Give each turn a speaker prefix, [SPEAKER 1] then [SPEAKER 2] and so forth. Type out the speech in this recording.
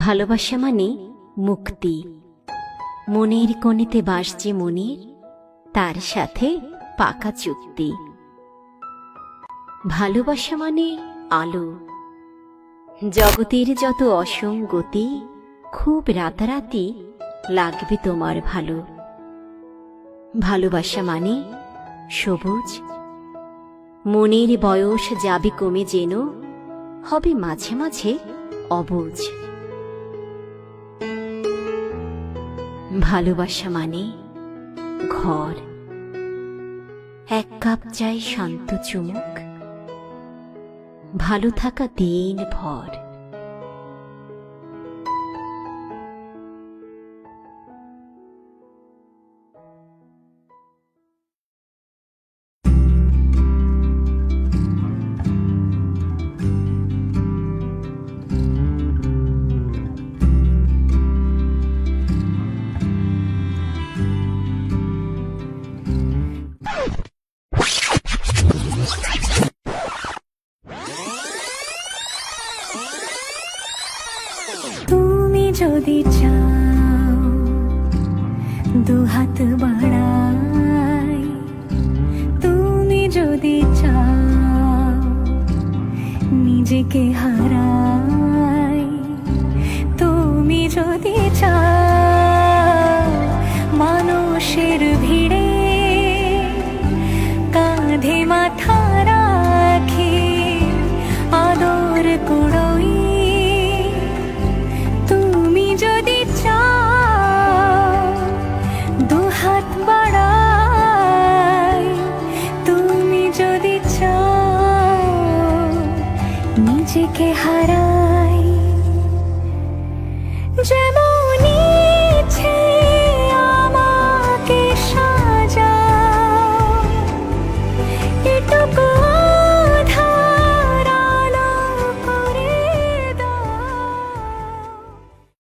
[SPEAKER 1] ভালোবাসা মানে মুক্তি। মনের কোণেতে বাস যে মনের, তার সাথে পাকা চুক্তি। ভালোবাসা মানে আলো। জগতের যত অসঙ্গতি, খুব রাতারাতি লাগবে তোমার ভালো। ভালোবাসা মানে সবুজ। মনের বয়স যাবে কমে যেন, হবে মাঝে মাঝে অবুঝ। ভালোবাসা মানে ঘর। এক কাপ চাই শান্ত চুমুক, ভালো থাকা দিন ভর।
[SPEAKER 2] তুমি যদি চাও দুহাত বাড়াই, তুমি যদি চাও নিজেকে হারাই, তুমি যদি চাও মানুষের ভিড়ে কাঁধে মাথা রাখি আদর কুড়োই, তুমি যদি চাও দুহাত বাড়াই, তুমি যদি চাও নিজেকে হারাই।